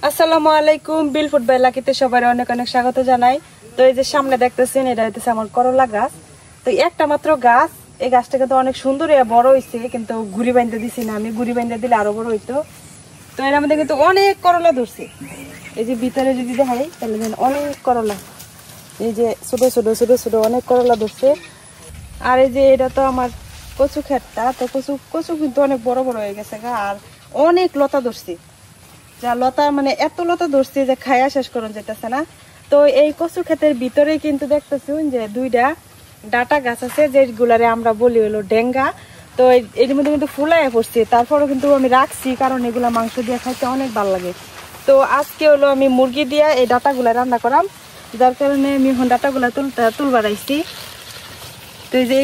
আসসালামু আলাইকুম বিল food by লাকিতে সবাই অনেক অনেক স্বাগত জানাই। তো এই যে সামনে দেখতেছেন এটা হইতেছে আমার করলা গাছ। তো একটা মাত্র গাছ, এই গাছটা কিন্তু অনেক সুন্দর বড় হয়েছে, কিন্তু গুড়ি বাইন্ধে দিছি না, আমি গুড়ি বাইন্ধে দিলে আরো বড় হইতো। তো এর মধ্যে কিন্তু অনেক করলা ধরছে, এই যে ভিতরে যদি দেখাই তাহলে অনেক করলা, এই যে ছোট ছোট ছোট ছোট অনেক করলা ধরছে। আর এই যে এটা তো আমার কচু ক্ষেতটা, তো কচু কচু কিন্তু অনেক বড় বড় হয়ে গেছে গা, আর অনেক লতা ধরছে, যা লতা মানে এত লতা ধরছে যে খায়া শেষ করুন যেতেছে না। তো এই কচু ক্ষেতের ভিতরে কিন্তু দেখতেছুন যে দুইটা ডাটা গাছ আছে, যেগুলারে আমরা বলি হলো ডেঙ্গা। তো এর মধ্যে কিন্তু ফুলাইয়া পড়ছে, তারপরেও কিন্তু আমি রাখছি কারণ এগুলা মাংস দিয়ে খাইতে অনেক ভালো লাগে। তো আজকে হলো আমি মুরগি দিয়ে এই ডাটাগুলা রান্না করাম, যার কারণে আমি এখন ডাটাগুলা তুলবার আইছি। তো এই যে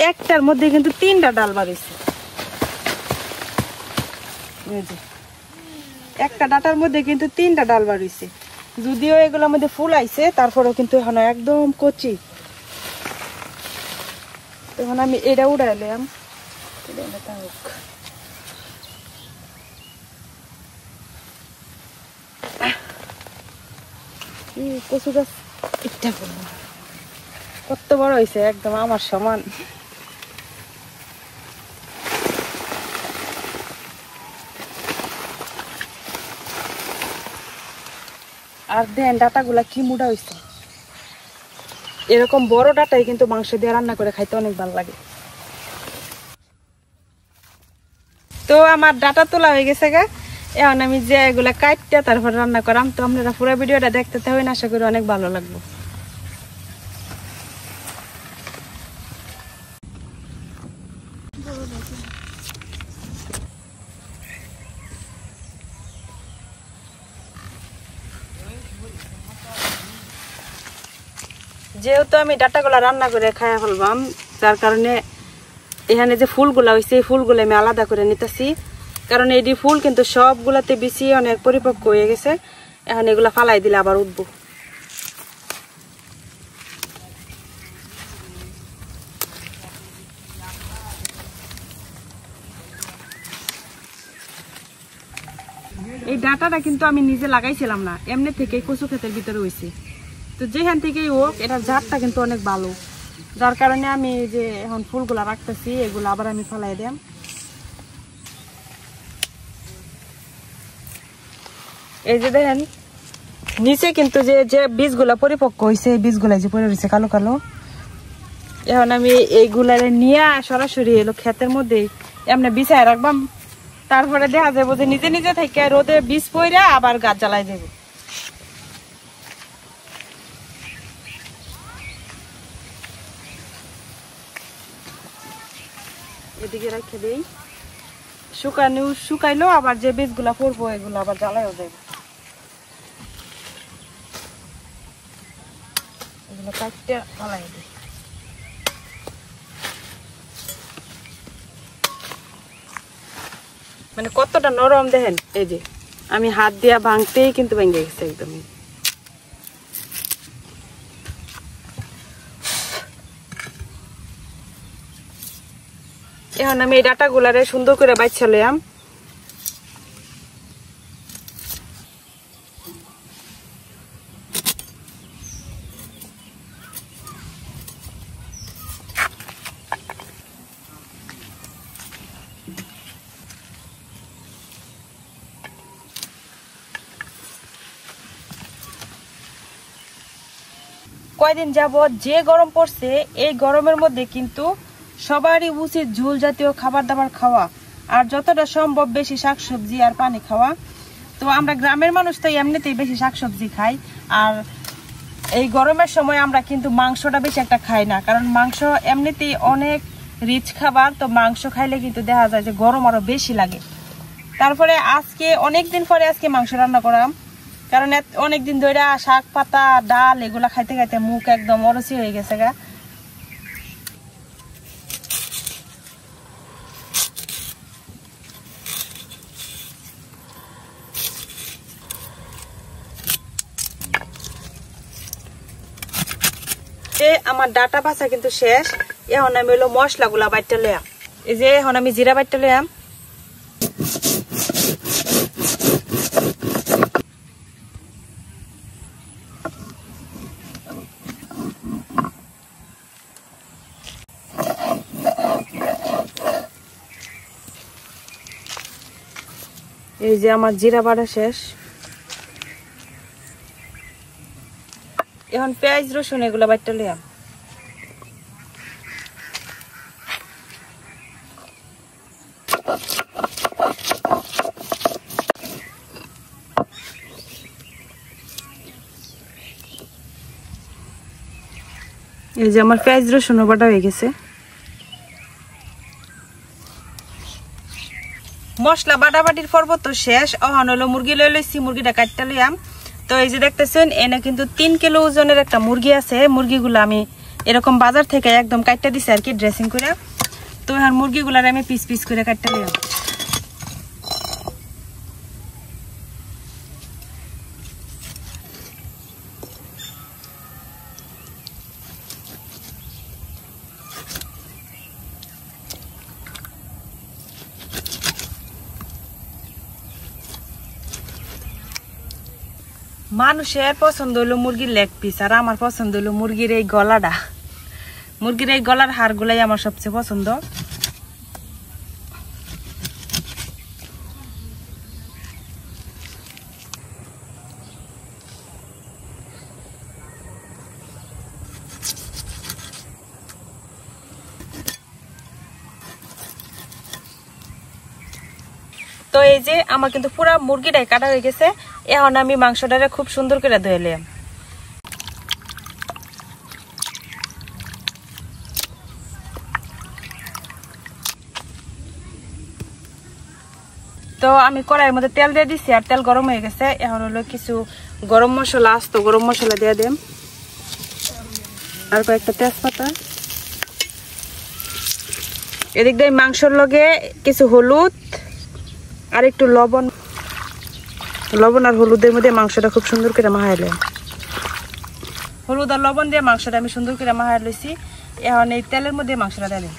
একটার মধ্যে কিন্তু 3টা ডাল বাড়িছে, একটা ডাটার মধ্যে কিন্তু 3টা ডাল বাড়িছে। যদিও এগুলোর মধ্যে ফুল আইছে, তারপরেও কিন্তু এখন একদম কচি। তখন আমি এটা উড়াইলাম, কচু গাছ কত বড় হয়েছে, একদম আমার সমান। আর দেন ডাটাগুলা কি মোটা হয়েছে, এরকম বড় ডাটাই কিন্তু মাংস দিয়ে রান্না করে খাইতে অনেক ভালো লাগে। তো আমার ডাটা তোলা হয়ে গেছে গা, এখন আমি যে এগুলা কাটতে তারপর রান্না করাম। তো আপনারা পুরো ভিডিওটা দেখতে থাকেন, আশা করি অনেক ভালো লাগবে। যেহেতু আমি ডাটাগুলা রান্না করে খাইয়া ফেলবাম, যার কারণে এখানে যে ফুলগুলা হয়েছে এই ফুলগুলো আমি আলাদা করে নিতেছি, কারণ এই ফুল কিন্তু সবগুলাতে বেশি অনেক পরিপক্ক হয়ে গেছে। এখন এগুলা ফালাই দিলে আবার উঠবো। এই ডাটাটা কিন্তু আমি নিজে লাগাইছিলাম না, এমনি থেকে কচু ক্ষেতের ভিতরে হয়েছে। তো যেখান থেকেই হোক এটার জাতটা কিন্তু অনেক ভালো, যার কারণে আমি যে এখন ফুলগুলা রাখতেছি, এগুলো আবার আমি ফালাই দিলাম। এই যে দেখেন নিচে কিন্তু যে যে বীজগুলা পরিপক্ক হয়েছে, এই বীজগুলা যে পড়ে রয়েছে কালো কালো, এখন আমি এইগুলারে নিয়ে সরাসরি এলো ক্ষেতের মধ্যে এমনি বিছায় রাখবাম। তারপরে দেখা যাবো যে নিজে নিজে থেকে রোদে বীজ পইরা আবার গাছ জ্বালাই যাবে। এদিকে রেখে দেই, শুকাইলো আবার যে বীজগুলা পড়বো এগুলো আবার জ্বালাইও যাবে। এগুলো কাটতে জ্বালাই দিই। মানে কতটা নরম দেখেন, এই যে আমি হাত দিয়া ভাঙতেই কিন্তু ভেঙে গেছে একদম। এখন আমি এই ডাটা গুলারে সুন্দর করে বাচ্চা লইয়াম। কয়দিন যাবত যে গরম পড়ছে, এই গরমের মধ্যে কিন্তু সবারই উচিত ঝোল জাতীয় খাবার দাবার খাওয়া, আর যতটা সম্ভব বেশি শাকসবজি আর পানি খাওয়া। তো আমরা গ্রামের মানুষ তো এমনিতেই বেশি শাকসবজি খাই, আর এই গরমের সময় আমরা কিন্তু মাংসটা বেশি একটা খাই না, কারণ মাংস এমনিতেই অনেক রিচ খাবার। তো মাংস খাইলে কিন্তু দেখা যায় যে গরম আরো বেশি লাগে। তারপরে আজকে অনেকদিন পরে আজকে মাংস রান্না করাম, কারণ অনেকদিন ধরে শাক পাতা ডাল এগুলা খাইতে খাইতে মুখ একদম অরসি হয়ে গেছে গা। আমার ডাটা বাছা কিন্তু শেষ, এখন আমি হলো মশলা গুলা বাইটটা লইয়াম। এই যে এখন আমি জিরা বাইটটা লইয়াম, এই যে আমার জিরা বাটা শেষ, এখন পেঁয়াজ রসুন এগুলা বাটতে লিয়াম। এই যে আমার পেঁয়াজ রসুন বাটা হয়ে গেছে। মশলা বাটাবাটির পর্ব তো শেষ, এখন হলো মুরগি লই লইছি, মুরগিটা কাটতে লিয়াম। তো এই যে দেখতেছেন এনে কিন্তু 3 কিলো ওজনের একটা মুরগি আছে। মুরগিগুলো আমি এরকম বাজার থেকে একদম কাটতে দিছি আর কি, ড্রেসিং করে। তো এখন মুরগিগুলার আমি পিস পিস করে কাটতে লিয়াম। মানুষের পছন্দ হলো মুরগির লেগ পিস, আর আমার পছন্দ হলো মুরগির এই গলাটা। মুরগির এই গলার হাড়গুলাই আমার সবচেয়ে পছন্দ। তো এই যে আমার কিন্তু পুরা মুরগিটাই কাটা হয়ে গেছে। এখন আমি মাংসটারে খুব সুন্দর করে ধুয়ে নিলাম। তো আমি কড়াইয়ের মধ্যে তেল দিয়ে দিছি, আর তেল গরম হয়ে গেছে। এখন হলো কিছু গরম মশলা, আস্ত গরম মশলা দিয়ে দেম, আর কয়েকটা তেজপাতা। এদিক দিয়ে মাংসর লগে কিছু হলুদ আর একটু লবণ আর হলুদের মধ্যে মাংসটা খুব সুন্দর করে মাখাইলে। হলুদ আর লবণ দিয়ে মাংসটা আমি সুন্দর করে মাখাই লইছি। এখন এই তেলের মধ্যে মাংসটা দিয়ে দিই।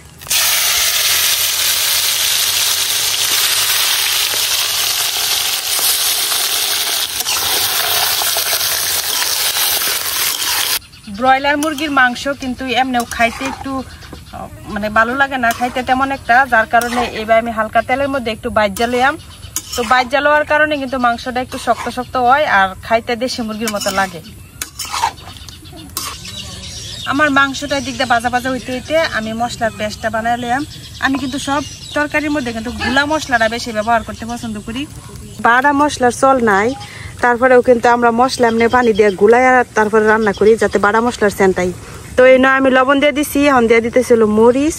ব্রয়লার মুরগির মাংস কিন্তু এমনিও খাইতে একটু মানে ভালো লাগে না, খাইতে তেমন একটা, যার কারণে এবার আমি হালকা তেলের মধ্যে একটু বাইজা লইয়াম। তো বাইজা লওয়ার কারণে কিন্তু মাংসটা একটু শক্ত শক্ত হয়, আর খাইতে দেশি মুরগির মতো লাগে। আমার মাংসটা দিক দিয়ে ভাজা ভাজা হইতে হইতে আমি মশলার পেস্টটা বানাই লইয়াম। আমি কিন্তু সব তরকারির মধ্যে কিন্তু গুলা মশলাটা বেশি ব্যবহার করতে পছন্দ করি। বাড়া মশলার চল নাই, তারপরেও কিন্তু আমরা মশলা এমনি পানি দিয়ে গুলাই আর তারপরে রান্না করি, যাতে বাড়া মশলার সেন্টাই। তো এই নয় আমি লবণ দিয়ে দিছি। এখন দিয়ে দিতেছিল মরিচ,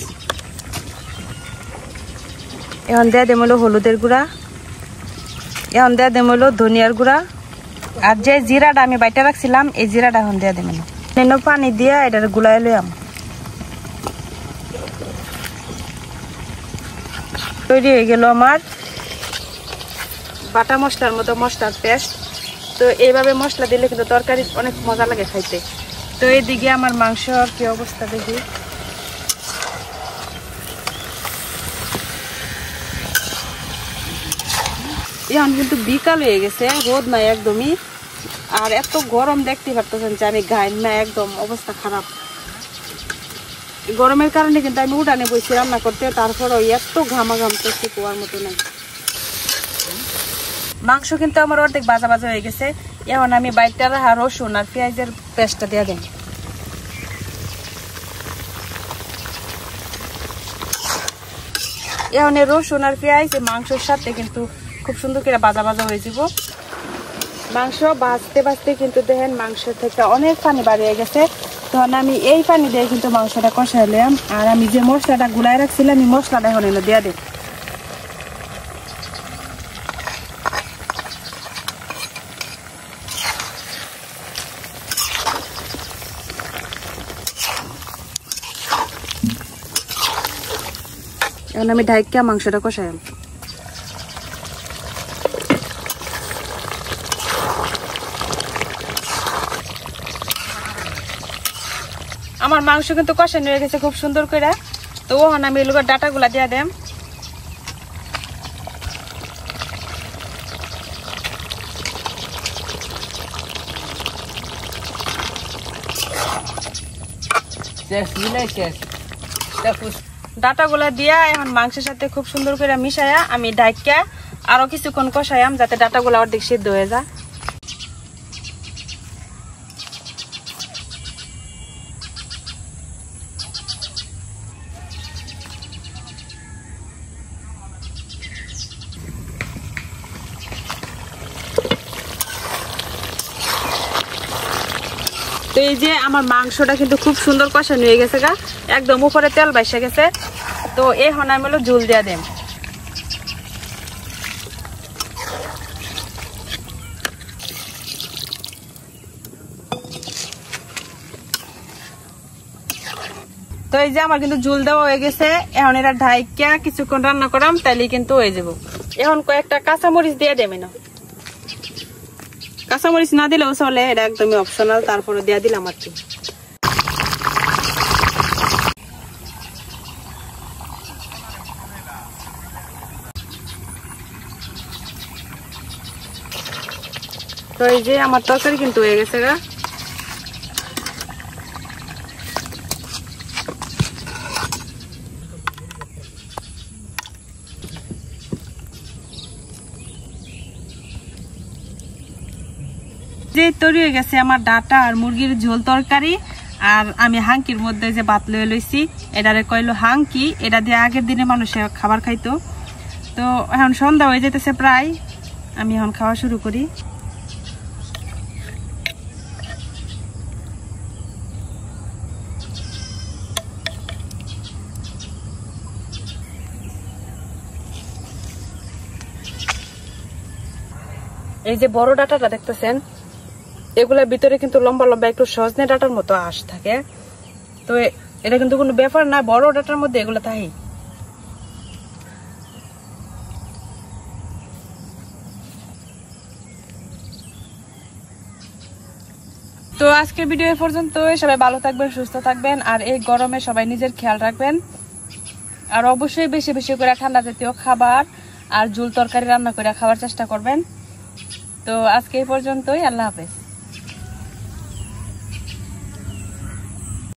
এখন দিয়ে দেম হলো হলুদের গুঁড়া, এখন দিয়ে দেম হলো ধনিয়ার গুঁড়া, আর যে জিরাটা আমি বাইটা রাখছিলাম এই জিরাটা এখন দিয়ে দেম। পানি দিয়ে এটার গুলাই লইয়াম। তৈরি হয়ে গেল আমার বাটা মশলার মতো মশলার পেস্ট। তো এইভাবে মশলা দিলে কিন্তু তরকারি অনেক মজা লাগে খাইতে। তো এইদিকে আমার মাংসর কি অবস্থা দেখি। এখন কিন্তু বিকাল হয়ে গেছে, রোদ নাই একদমই, আর এত গরম দেখতে পারতেছেন যে আমি গায়ের না একদম অবস্থা খারাপ। গরমের কারণে কিন্তু আমি উঠানে বসে রান্না করতে, তারপরে এত ঘামাঘাম করতে কুয়ার মতো নাই। মাংস কিন্তু আমার অর্ধেক ভাজা ভাজা হয়ে গেছে। এখন আমি বাইটা রাখা রসুন আর পেঁয়াজের পেস্টটা দিয়ে দেব। এখন রসুন আর পেঁয়াজ মাংসের সাথে কিন্তু খুব সুন্দর করে ভাজা ভাজা হয়ে যাব। মাংস ভাজতে ভাজতে কিন্তু দেখেন মাংস থেকে অনেক পানি বাড়িয়ে গেছে। তখন আমি এই পানি দিয়ে কিন্তু মাংসটা কষাইলাম, আর আমি যে মশলাটা গুলাই রাখছিলাম এই মশলাটা এখন এনে দিয়ে দেব। এখন আমি ঢাইকা মাংসটা কষাইলাম। আমার মাংস কিন্তু কষানো হয়ে গেছে খুব সুন্দর করে। তো এখন আমি এগুলোর ডাটাগুলা দিয়ে দেম। ডাটাগুলা দিয়া এখন মাংসের সাথে খুব সুন্দর করে মিশায়া আমি ঢাইকা আরো কিছুক্ষণ কষাইয়াম যাতে ডাটাগুলো অর্ধেক সিদ্ধ হয়ে যায়। তো এই যে আমার মাংসটা কিন্তু খুব সুন্দর কষানো হয়ে গেছে গা, একদম উপরে তেল বাইসে গেছে। তো এখন আমি হলো ঝোল দিয়া দেন। তো এই যে আমার কিন্তু ঝোল দেওয়া হয়ে গেছে, এখন এটা ঢাইকা কিছুক্ষণ রান্না করাম, তাইলে কিন্তু হয়ে যাব। এখন কয়েকটা কাঁচামরিচ দিয়ে দেবে না, কাঁচামরিচ না দিলেও চলে, এটা একদমই অপশনাল, তারপরে দিয়ে দিলাম আর কি। তো এই যে আমার তরকারি কিন্তু হয়ে গেছে গা। যে তৈরি হয়ে গেছে আমার ডাটা আর মুরগির ঝোল তরকারি। আর আমি হাঙ্কির মধ্যে যে ভাত লয়ে লইছি, এটারে কইলো হাঙ্কি, এটা দিয়ে আগের দিনে মানুষে খাবার খাইতো। তো এখন সন্ধ্যা হয়ে যেতেছে প্রায়, আমি এখন খাওয়া শুরু করি। এই যে বড় ডাটাটা দেখতেছেন, এগুলোর ভিতরে কিন্তু লম্বা লম্বা একটু সজনে ডাটার মতো আঁশ থাকে। তো এটা কিন্তু কোনো ব্যাপার না, বড় ডাটার মধ্যে এগুলো থাকে। তো আজকের ভিডিও এ পর্যন্ত। সবাই ভালো থাকবেন, সুস্থ থাকবেন, আর এই গরমে সবাই নিজের খেয়াল রাখবেন। আর অবশ্যই বেশি বেশি করে ঠান্ডা জাতীয় খাবার আর ঝোল তরকারি রান্না করে খাওয়ার চেষ্টা করবেন। তো আজকে এই পর্যন্তই, আল্লাহ হাফেজ।